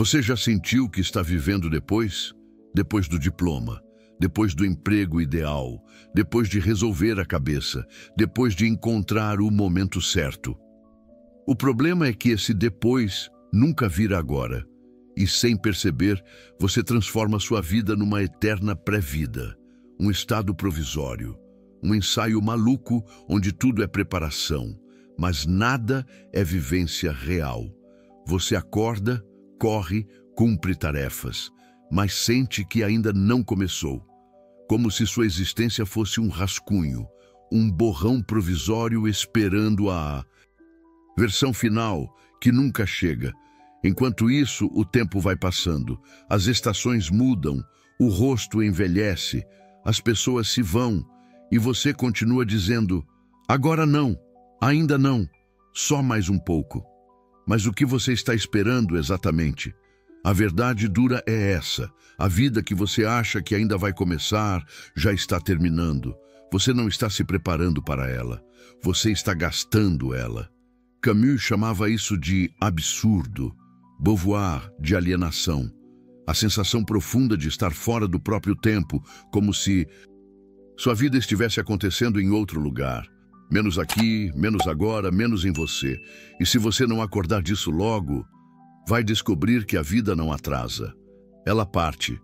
Você já sentiu que está vivendo depois? Depois do diploma, depois do emprego ideal, depois de resolver a cabeça, depois de encontrar o momento certo. O problema é que esse depois nunca vira agora. E sem perceber, você transforma sua vida numa eterna pré-vida, um estado provisório, um ensaio maluco onde tudo é preparação, mas nada é vivência real. Você acorda, corre, cumpre tarefas, mas sente que ainda não começou, como se sua existência fosse um rascunho, um borrão provisório esperando a versão final que nunca chega. Enquanto isso, o tempo vai passando, as estações mudam, o rosto envelhece, as pessoas se vão e você continua dizendo: agora não, ainda não, só mais um pouco. Mas o que você está esperando exatamente? A verdade dura é essa. A vida que você acha que ainda vai começar já está terminando. Você não está se preparando para ela. Você está gastando ela. Camus chamava isso de absurdo. Beauvoir, de alienação. A sensação profunda de estar fora do próprio tempo, como se sua vida estivesse acontecendo em outro lugar. Menos aqui, menos agora, menos em você. E se você não acordar disso logo, vai descobrir que a vida não atrasa. Ela parte,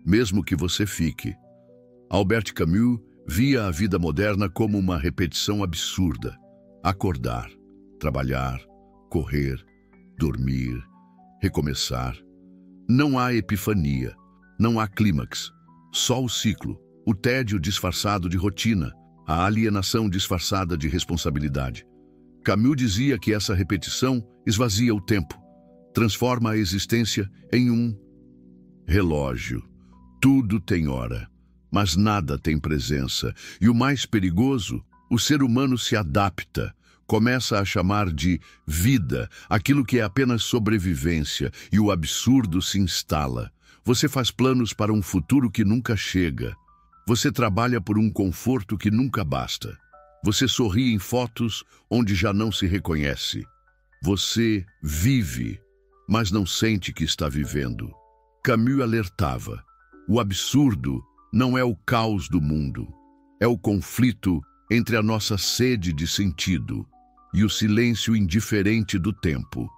mesmo que você fique. Albert Camus via a vida moderna como uma repetição absurda. Acordar, trabalhar, correr, dormir, recomeçar. Não há epifania, não há clímax, só o ciclo, o tédio disfarçado de rotina, a alienação disfarçada de responsabilidade. Camus dizia que essa repetição esvazia o tempo, transforma a existência em um relógio. Tudo tem hora, mas nada tem presença. E o mais perigoso, o ser humano se adapta, começa a chamar de vida aquilo que é apenas sobrevivência, e o absurdo se instala. Você faz planos para um futuro que nunca chega. Você trabalha por um conforto que nunca basta. Você sorri em fotos onde já não se reconhece. Você vive, mas não sente que está vivendo. Camus alertava: o absurdo não é o caos do mundo, é o conflito entre a nossa sede de sentido e o silêncio indiferente do tempo.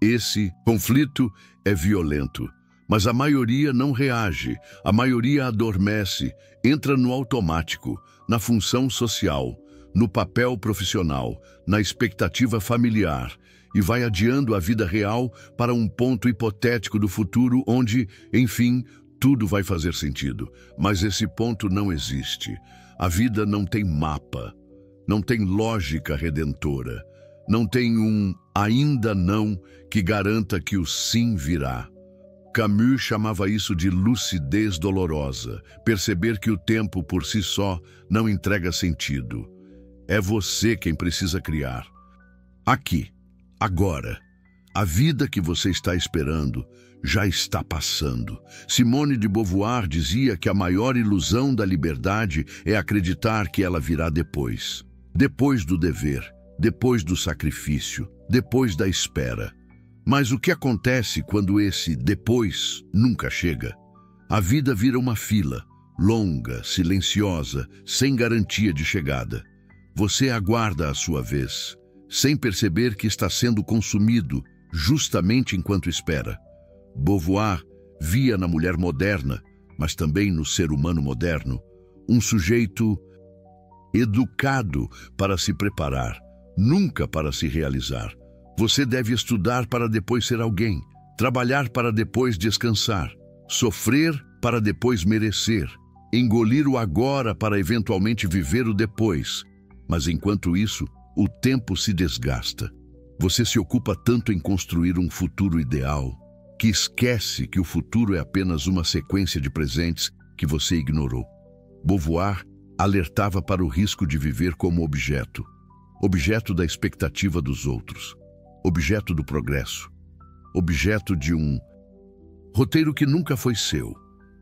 Esse conflito é violento, mas a maioria não reage, a maioria adormece, entra no automático, na função social, no papel profissional, na expectativa familiar, e vai adiando a vida real para um ponto hipotético do futuro onde, enfim, tudo vai fazer sentido. Mas esse ponto não existe. A vida não tem mapa, não tem lógica redentora, não tem um ainda não que garanta que o sim virá. Camus chamava isso de lucidez dolorosa, perceber que o tempo por si só não entrega sentido. É você quem precisa criar. Aqui, agora, a vida que você está esperando já está passando. Simone de Beauvoir dizia que a maior ilusão da liberdade é acreditar que ela virá depois. Depois do dever, depois do sacrifício, depois da espera. Mas o que acontece quando esse depois nunca chega? A vida vira uma fila, longa, silenciosa, sem garantia de chegada. Você aguarda a sua vez, sem perceber que está sendo consumido justamente enquanto espera. Beauvoir via na mulher moderna, mas também no ser humano moderno, um sujeito educado para se preparar, nunca para se realizar. Você deve estudar para depois ser alguém, trabalhar para depois descansar, sofrer para depois merecer, engolir o agora para eventualmente viver o depois. Mas enquanto isso, o tempo se desgasta. Você se ocupa tanto em construir um futuro ideal que esquece que o futuro é apenas uma sequência de presentes que você ignorou. Beauvoir alertava para o risco de viver como objeto, objeto da expectativa dos outros, objeto do progresso, objeto de um roteiro que nunca foi seu.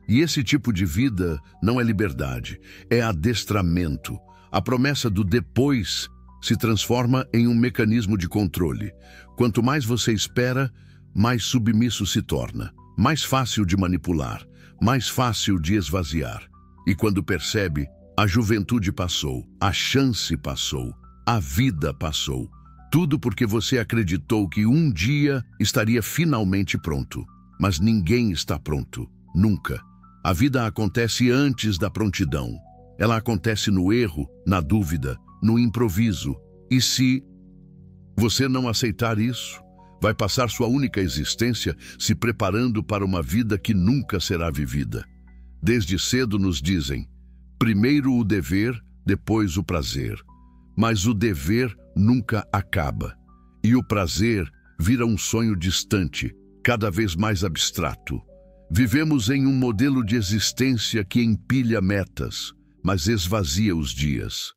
E esse tipo de vida não é liberdade, é adestramento. A promessa do depois se transforma em um mecanismo de controle. Quanto mais você espera, mais submisso se torna, mais fácil de manipular, mais fácil de esvaziar. E quando percebe, a juventude passou, a chance passou, a vida passou. Tudo porque você acreditou que um dia estaria finalmente pronto. Mas ninguém está pronto, nunca. A vida acontece antes da prontidão. Ela acontece no erro, na dúvida, no improviso. E se você não aceitar isso, vai passar sua única existência se preparando para uma vida que nunca será vivida. Desde cedo nos dizem, primeiro o dever, depois o prazer. Mas o dever nunca acaba. E o prazer vira um sonho distante, cada vez mais abstrato. Vivemos em um modelo de existência que empilha metas, mas esvazia os dias.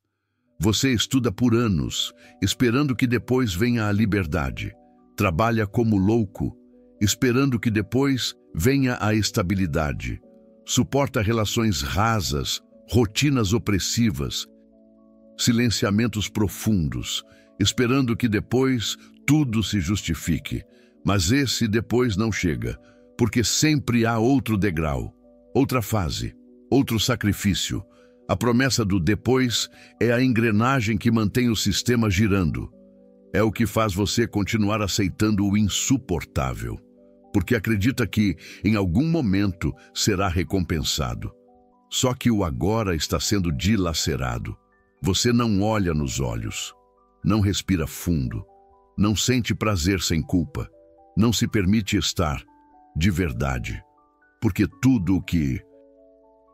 Você estuda por anos, esperando que depois venha a liberdade. Trabalha como louco, esperando que depois venha a estabilidade. Suporta relações rasas, rotinas opressivas, silenciamentos profundos, esperando que depois tudo se justifique. Mas esse depois não chega, porque sempre há outro degrau, outra fase, outro sacrifício. A promessa do depois é a engrenagem que mantém o sistema girando. É o que faz você continuar aceitando o insuportável, porque acredita que, em algum momento, será recompensado. Só que o agora está sendo dilacerado. Você não olha nos olhos, não respira fundo, não sente prazer sem culpa, não se permite estar de verdade, porque tudo o que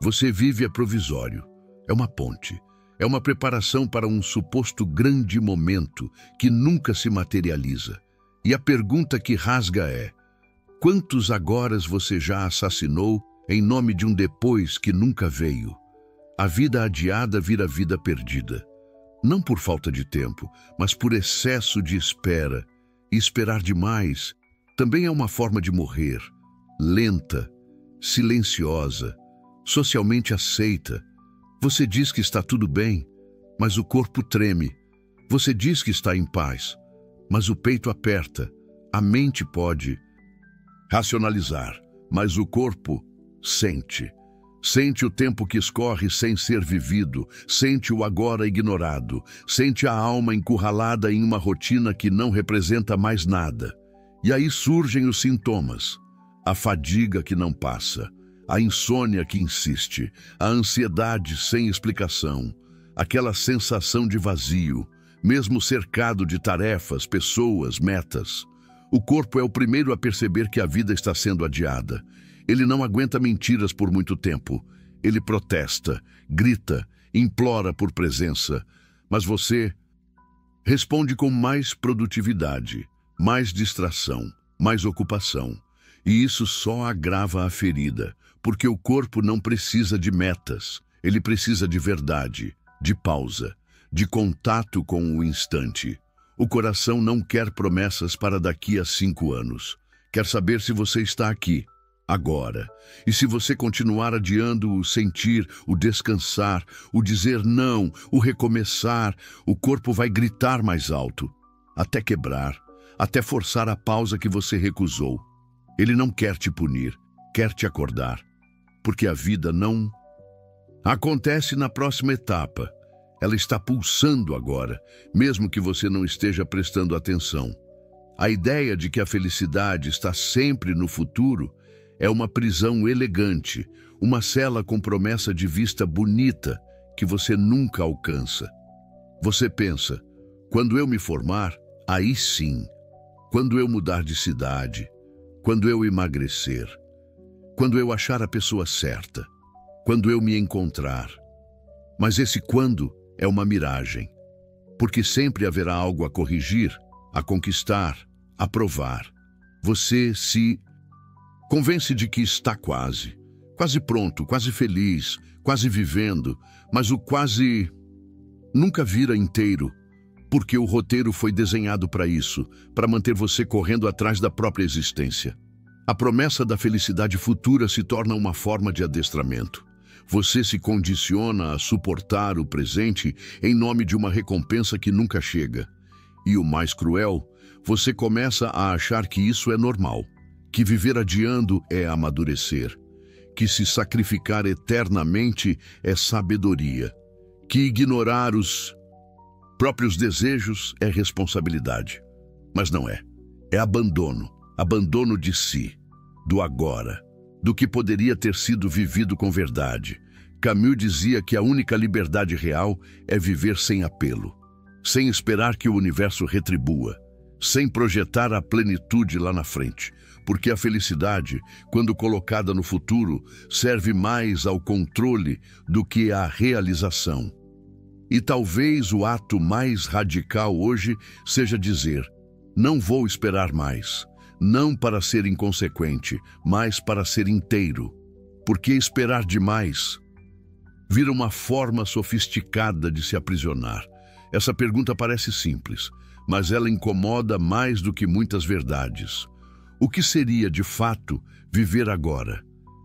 você vive é provisório, é uma ponte, é uma preparação para um suposto grande momento que nunca se materializa. E a pergunta que rasga é: quantos agoras você já assassinou em nome de um depois que nunca veio? A vida adiada vira vida perdida. Não por falta de tempo, mas por excesso de espera. E esperar demais também é uma forma de morrer. Lenta, silenciosa, socialmente aceita. Você diz que está tudo bem, mas o corpo treme. Você diz que está em paz, mas o peito aperta. A mente pode racionalizar, mas o corpo sente. Sente o tempo que escorre sem ser vivido, sente o agora ignorado, sente a alma encurralada em uma rotina que não representa mais nada. E aí surgem os sintomas: a fadiga que não passa, a insônia que insiste, a ansiedade sem explicação, aquela sensação de vazio, mesmo cercado de tarefas, pessoas, metas. O corpo é o primeiro a perceber que a vida está sendo adiada. Ele não aguenta mentiras por muito tempo. Ele protesta, grita, implora por presença. Mas você responde com mais produtividade, mais distração, mais ocupação. E isso só agrava a ferida, porque o corpo não precisa de metas. Ele precisa de verdade, de pausa, de contato com o instante. O coração não quer promessas para daqui a 5 anos. Quer saber se você está aqui, agora. E se você continuar adiando o sentir, o descansar, o dizer não, o recomeçar, o corpo vai gritar mais alto, até quebrar, até forçar a pausa que você recusou. Ele não quer te punir, quer te acordar, porque a vida não acontece na próxima etapa. Ela está pulsando agora, mesmo que você não esteja prestando atenção. A ideia de que a felicidade está sempre no futuro é uma prisão elegante, uma cela com promessa de vista bonita que você nunca alcança. Você pensa: quando eu me formar, aí sim. Quando eu mudar de cidade, quando eu emagrecer, quando eu achar a pessoa certa, quando eu me encontrar. Mas esse quando é uma miragem, porque sempre haverá algo a corrigir, a conquistar, a provar. Você se convence de que está quase pronto, quase feliz, quase vivendo, mas o quase nunca vira inteiro, porque o roteiro foi desenhado para isso, para manter você correndo atrás da própria existência. A promessa da felicidade futura se torna uma forma de adestramento. Você se condiciona a suportar o presente em nome de uma recompensa que nunca chega. E o mais cruel, você começa a achar que isso é normal, que viver adiando é amadurecer, que se sacrificar eternamente é sabedoria, que ignorar os próprios desejos é responsabilidade. Mas não é. É abandono, abandono de si, do agora, do que poderia ter sido vivido com verdade. Camus dizia que a única liberdade real é viver sem apelo, sem esperar que o universo retribua, sem projetar a plenitude lá na frente, porque a felicidade, quando colocada no futuro, serve mais ao controle do que à realização. E talvez o ato mais radical hoje seja dizer: não vou esperar mais, não para ser inconsequente, mas para ser inteiro, porque esperar demais vira uma forma sofisticada de se aprisionar. Essa pergunta parece simples, mas ela incomoda mais do que muitas verdades. O que seria, de fato, viver agora?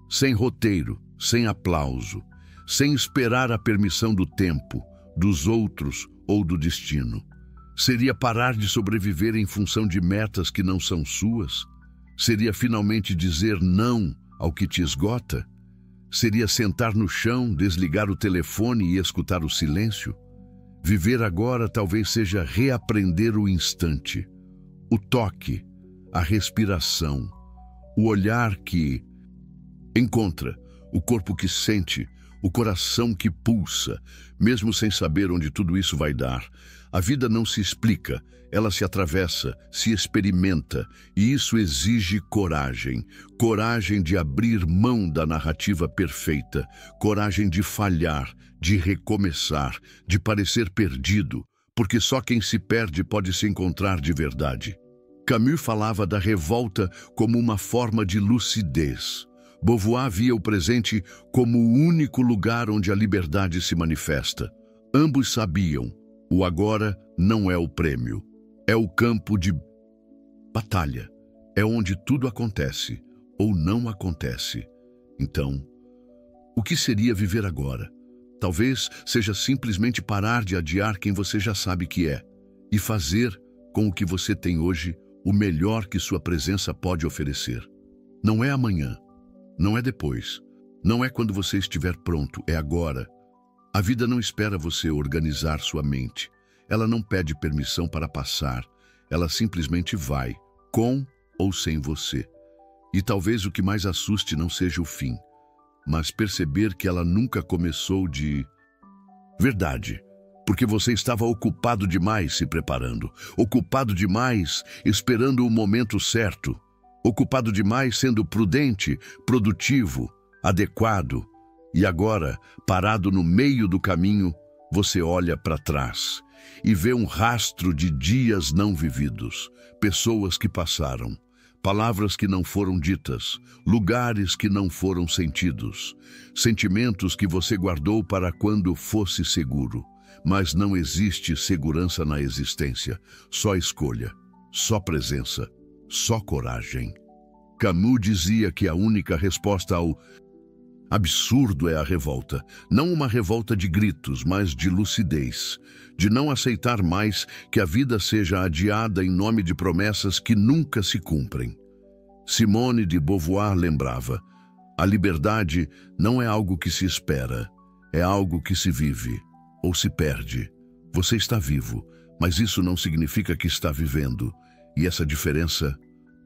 Sem roteiro, sem aplauso, sem esperar a permissão do tempo, dos outros ou do destino. Seria parar de sobreviver em função de metas que não são suas? Seria finalmente dizer não ao que te esgota? Seria sentar no chão, desligar o telefone e escutar o silêncio? Viver agora talvez seja reaprender o instante, o toque, a respiração, o olhar que encontra, o corpo que sente, o coração que pulsa, mesmo sem saber onde tudo isso vai dar. A vida não se explica, ela se atravessa, se experimenta, e isso exige coragem. Coragem de abrir mão da narrativa perfeita, coragem de falhar, de recomeçar, de parecer perdido, porque só quem se perde pode se encontrar de verdade. Camus falava da revolta como uma forma de lucidez. Beauvoir via o presente como o único lugar onde a liberdade se manifesta. Ambos sabiam, o agora não é o prêmio, é o campo de batalha, é onde tudo acontece ou não acontece. Então, o que seria viver agora? Talvez seja simplesmente parar de adiar quem você já sabe que é e fazer com o que você tem hoje o melhor que sua presença pode oferecer. Não é amanhã, não é depois, não é quando você estiver pronto, é agora. A vida não espera você organizar sua mente. Ela não pede permissão para passar. Ela simplesmente vai, com ou sem você. E talvez o que mais assuste não seja o fim, mas perceber que ela nunca começou de verdade. Porque você estava ocupado demais se preparando, ocupado demais esperando o momento certo, ocupado demais sendo prudente, produtivo, adequado. E agora, parado no meio do caminho, você olha para trás e vê um rastro de dias não vividos, pessoas que passaram, palavras que não foram ditas, lugares que não foram sentidos, sentimentos que você guardou para quando fosse seguro. Mas não existe segurança na existência, só escolha, só presença, só coragem. Camus dizia que a única resposta ao absurdo é a revolta. Não uma revolta de gritos, mas de lucidez, de não aceitar mais que a vida seja adiada em nome de promessas que nunca se cumprem. Simone de Beauvoir lembrava: a liberdade não é algo que se espera, é algo que se vive ou se perde. Você está vivo, mas isso não significa que está vivendo. E essa diferença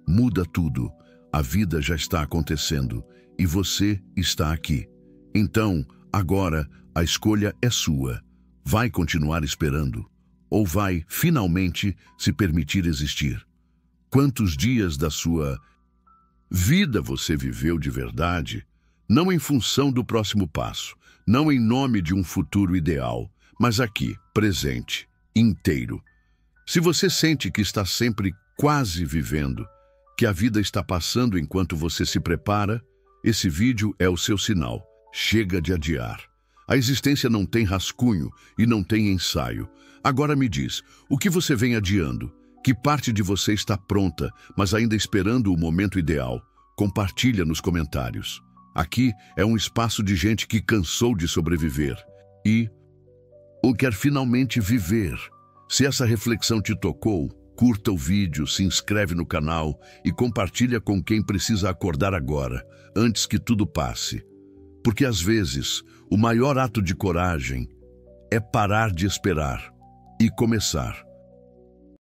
muda tudo. A vida já está acontecendo e você está aqui. Então, agora, a escolha é sua. Vai continuar esperando? Ou vai, finalmente, se permitir existir? Quantos dias da sua vida você viveu de verdade? Não em função do próximo passo, não em nome de um futuro ideal, mas aqui, presente, inteiro. Se você sente que está sempre quase vivendo, que a vida está passando enquanto você se prepara, esse vídeo é o seu sinal. Chega de adiar. A existência não tem rascunho e não tem ensaio. Agora me diz, o que você vem adiando? Que parte de você está pronta, mas ainda esperando o momento ideal? Compartilha nos comentários. Aqui é um espaço de gente que cansou de sobreviver e ou quer finalmente viver. Se essa reflexão te tocou, curta o vídeo, se inscreve no canal e compartilha com quem precisa acordar agora, antes que tudo passe. Porque às vezes, o maior ato de coragem é parar de esperar e começar.